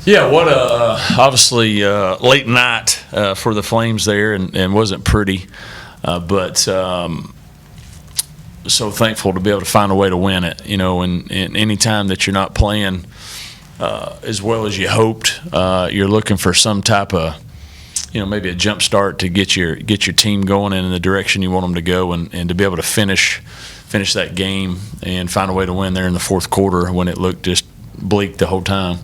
Yeah, what a obviously late night for the Flames there, and wasn't pretty, but so thankful to be able to find a way to win it. And any time that you're not playing as well as you hoped, you're looking for some type of, maybe a jump start to get your team going in the direction you want them to go, and to be able to finish that game and find a way to win there in the fourth quarter when it looked just bleak the whole time.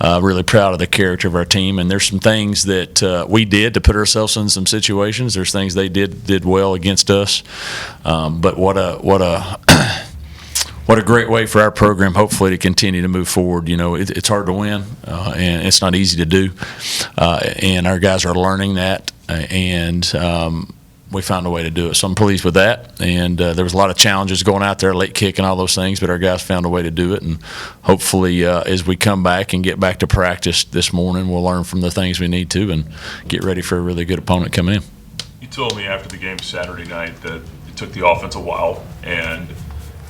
Really proud of the character of our team, and there's some things that we did to put ourselves in some situations. There's things they did well against us, but what a great way for our program, hopefully, to continue to move forward. It's hard to win, and it's not easy to do, and our guys are learning that, and we found a way to do it. So I'm pleased with that. And there was a lot of challenges going out there, late kick and all those things, but our guys found a way to do it. And hopefully as we come back and get back to practice this morning, we'll learn from the things we need to and get ready for a really good opponent coming in. You told me after the game Saturday night that it took the offense a while, and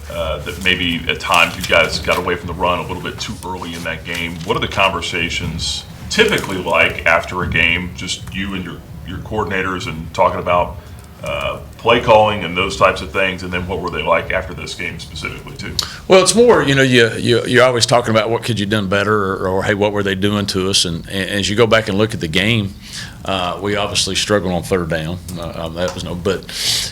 that maybe at times you guys got away from the run a little bit too early in that game. What are the conversations typically like after a game, just you and your coordinators, and talking about play calling and those types of things, and then what were they like after this game specifically too? Well, it's more, you're always talking about what could you done better, or hey, what were they doing to us? And as you go back and look at the game, we obviously struggled on third down. That was but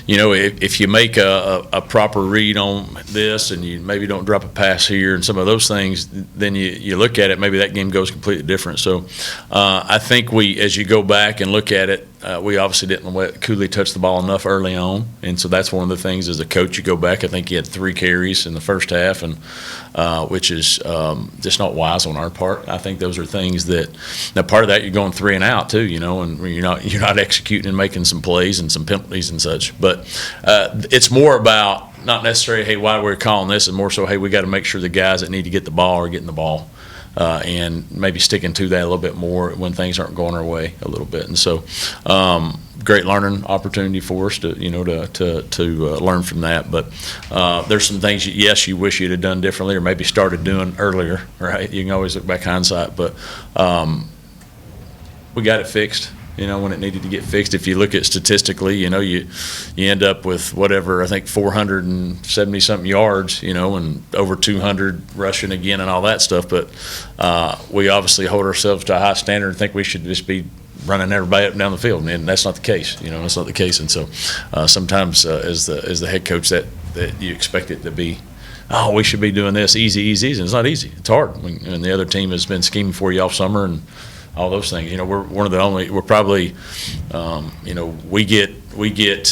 if you make a proper read on this, and you maybe don't drop a pass here and some of those things, then you look at it, maybe that game goes completely different. So I think as you go back and look at it, we obviously didn't let Cooley touch the ball enough early on, and so that's one of the things as a coach. You go back, I think he had 3 carries in the first half, and which is just not wise on our part. I think those are things that now part of that you're going 3 and out too, and you're not executing and making some plays and some penalties and such. But it's more about not necessarily, hey, why we're calling this, and more so, hey, we got to make sure the guys that need to get the ball are getting the ball. And maybe sticking to that a little bit more when things aren't going our way a little bit. And so, great learning opportunity for us to learn from that. But there's some things, yes, you wish you'd have done differently, or maybe started doing earlier, right? You can always look back hindsight, but we got it fixed. When it needed to get fixed. If you look at statistically, you end up with whatever, I think 470-something yards, and over 200 rushing again and all that stuff. But we obviously hold ourselves to a high standard and think we should just be running everybody up and down the field, and that's not the case. That's not the case. And so sometimes as the head coach that you expect it to be, oh, we should be doing this easy, and it's not easy. It's hard. And the other team has been scheming for you all summer and all those things. We're one of the only. We're probably, we get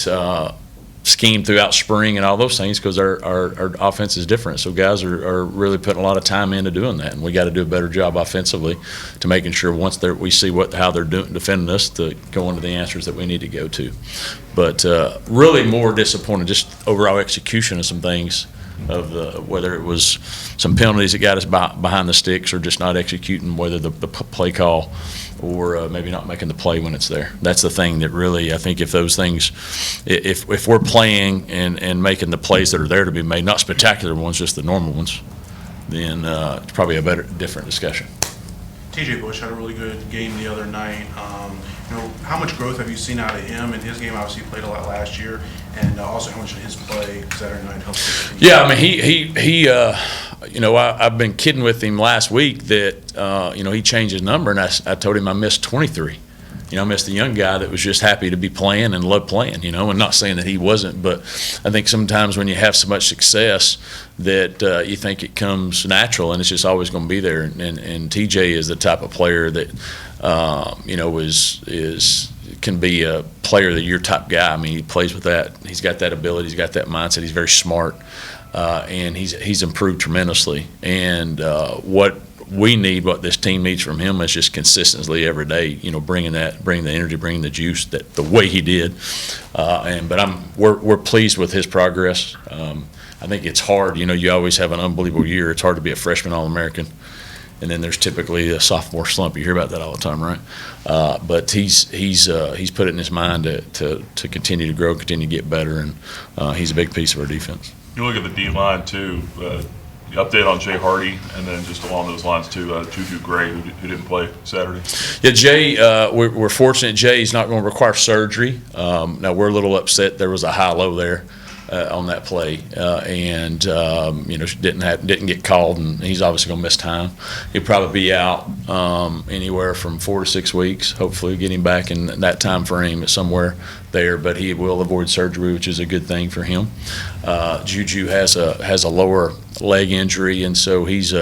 schemed throughout spring and all those things because our offense is different. So guys are really putting a lot of time into doing that, and we got to do a better job offensively to making sure once we see how they're doing defending us to go into the answers that we need to go to. But really more disappointed just overall execution of some things. Of whether it was some penalties that got us behind the sticks, or just not executing, whether the play call, or maybe not making the play when it's there. That's the thing that really, I think, if those things, if we're playing and making the plays that are there to be made, not spectacular ones, just the normal ones, then it's probably a different discussion. TJ Bush had a really good game the other night. How much growth have you seen out of him in his game? Obviously, he played a lot last year, and also how much of his play Saturday night helped him? Yeah, I mean, he I've been kidding with him last week that, he changed his number, and I told him I missed 23. I missed the young guy that was just happy to be playing and loved playing, and not saying that he wasn't, but I think sometimes when you have so much success that you think it comes natural and it's just always going to be there. And TJ is the type of player that, can be a player that your top guy. I mean, he plays with that. He's got that ability. He's got that mindset. He's very smart, and he's improved tremendously. And what this team needs from him is just consistently every day, bringing the energy, bringing the juice the way he did. But we're pleased with his progress. I think it's hard. You always have an unbelievable year. It's hard to be a freshman All-American, and then there's typically a sophomore slump. You hear about that all the time, right? But he's put it in his mind to continue to grow, continue to get better, and he's a big piece of our defense. You look at the D line too. update on Jay Hardy, and then just along those lines too, Juju Gray, who didn't play Saturday. Yeah, Jay, we're fortunate Jay's not going to require surgery. Now, we're a little upset. There was a high-low there on that play, and didn't get called, and he's obviously going to miss time. He'll probably be out anywhere from 4 to 6 weeks. Hopefully, get him back in that time frame somewhere there, but he will avoid surgery, which is a good thing for him. Juju has a lower leg injury, and so he's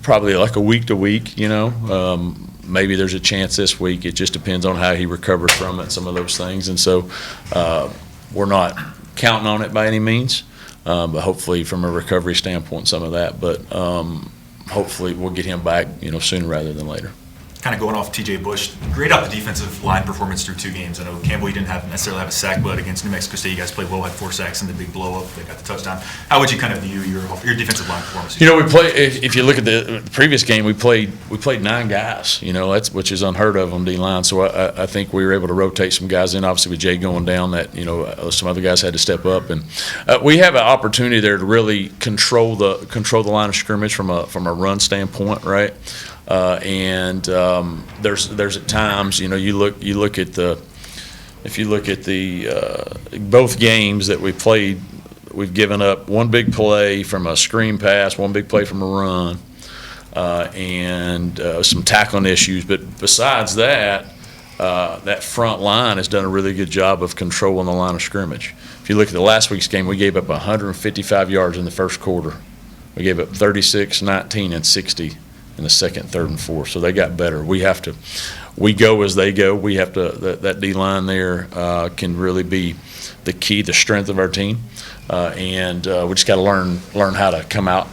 probably like a week to week. Maybe there's a chance this week. It just depends on how he recovers from it, some of those things. And so we're not counting on it by any means, but hopefully from a recovery standpoint, some of that. But hopefully we'll get him back, sooner rather than later. Kind of going off T.J. Bush, grade out the defensive line performance through 2 games. I know Campbell, you didn't necessarily have a sack, but against New Mexico State, you guys played well, had 4 sacks in the big blow-up. They got the touchdown. How would you kind of view your defensive line performance? We play. If you look at the previous game, we played 9 guys. Which is unheard of on D-line. So I think we were able to rotate some guys in. Obviously, with Jay going down, that some other guys had to step up, and we have an opportunity there to really control the line of scrimmage from a run standpoint, right? There's at times, you look at the both games that we played, we've given up one big play from a screen pass, one big play from a run, and some tackling issues. But besides that, that front line has done a really good job of controlling the line of scrimmage. If you look at the last week's game, we gave up 155 yards in the first quarter. We gave up 36, 19, and 60 in the second, third, and fourth. So they got better. We go as they go. We have to, that D-line there can really be the key, the strength of our team. And we just got to learn how to come out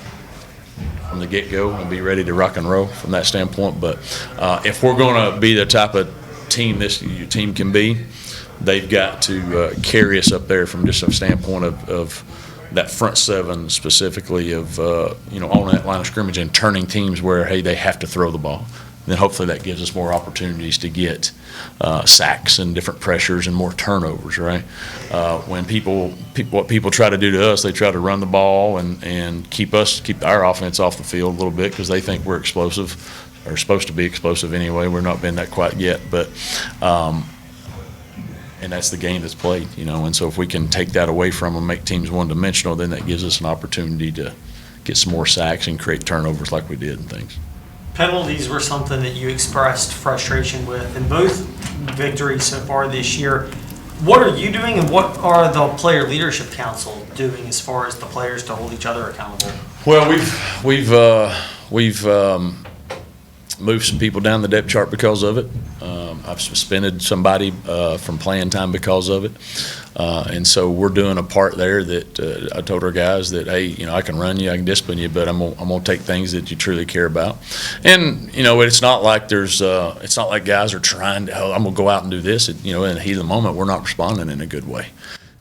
from the get-go and be ready to rock and roll from that standpoint. But if we're going to be the type of team this team can be, they've got to carry us up there from just a standpoint of that front 7 specifically of on that line of scrimmage and turning teams where, hey, they have to throw the ball. And then hopefully that gives us more opportunities to get sacks and different pressures and more turnovers, right? When what people try to do to us, they try to run the ball and keep our offense off the field a little bit because they think we're explosive, or supposed to be explosive anyway. We're not been that quite yet, but and that's the game that's played, and so if we can take that away from them, make teams one-dimensional, then that gives us an opportunity to get some more sacks and create turnovers like we did and things. Penalties were something that you expressed frustration with in both victories so far this year. What are you doing, and what are the Player Leadership Council doing as far as the players to hold each other accountable? Well, we've moved some people down the depth chart because of it. I've suspended somebody from playing time because of it. And so we're doing a part there that I told our guys that, hey, I can run you, I can discipline you, but I'm gonna take things that you truly care about. And it's not like it's not like guys are trying to, I'm gonna go out and do this. In the heat of the moment, we're not responding in a good way.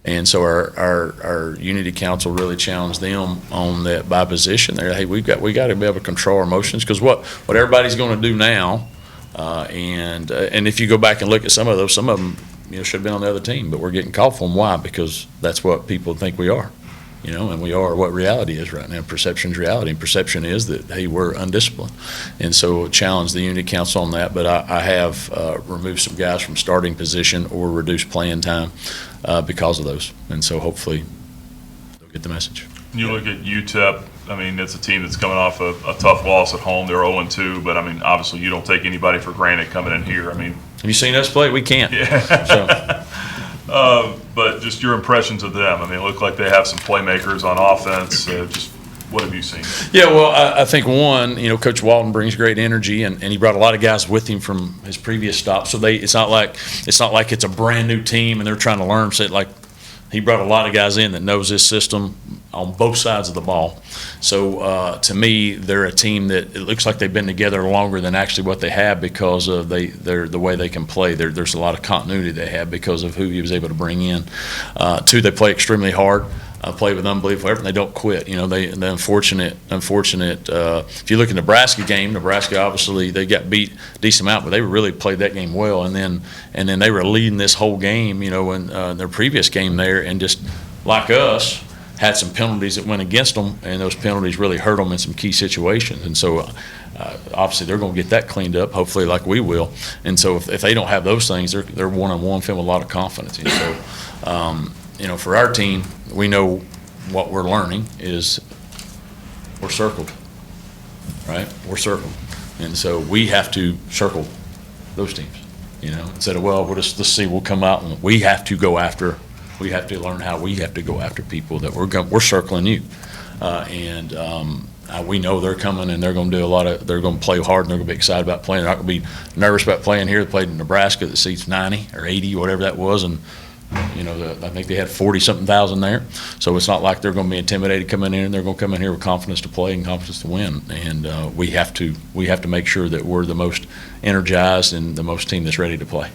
And so our Unity Council really challenged them on that by position there. Hey, we got to be able to control our emotions, because what everybody's going to do now, and if you go back and look at some of them, should have been on the other team, but we're getting called for them. Why? Because that's what people think we are, and we are what reality is right now. Perception's reality, and perception is that, hey, we're undisciplined. And so challenge the Unity Council on that, but I have removed some guys from starting position or reduced playing time because of those. And so hopefully they'll get the message. You look at UTEP, it's a team that's coming off a tough loss at home. They're 0-2, but obviously you don't take anybody for granted coming in here. Have you seen us play? We can't. Yeah. So. But just your impressions of them. It looked like they have some playmakers on offense. Just what have you seen? Yeah, well, I think one, Coach Walton brings great energy, and he brought a lot of guys with him from his previous stop. So it's not like it's a brand new team and they're trying to learn. So he brought a lot of guys in that knows this system on both sides of the ball. So to me, they're a team that it looks like they've been together longer than actually what they have, because of they're the way they can play. There's a lot of continuity they have because of who he was able to bring in. Two, they play extremely hard. Play with unbelievable effort, and they don't quit. The unfortunate. If you look at Nebraska game, Nebraska obviously they got beat a decent amount, but they really played that game well. And then they were leading this whole game, in their previous game there, and just like us, had some penalties that went against them, and those penalties really hurt them in some key situations. And so, obviously, they're going to get that cleaned up, hopefully, like we will. And so, if they don't have those things, they're one-on-one, feeling a lot of confidence. And so, for our team, we know what we're learning is we're circled, right? We're circled, and so we have to circle those teams. Instead of let's see, we'll come out and we have to go after. We have to learn how we have to go after people that we're circling you, and we know they're coming and they're going to do they're going to play hard and they're going to be excited about playing. They're not going to be nervous about playing here. They played in Nebraska that seats 90 or 80, whatever that was, and I think they had 40-something thousand there. So it's not like they're going to be intimidated coming in. They're going to come in here with confidence to play and confidence to win. And we have to make sure that we're the most energized and the most team that's ready to play.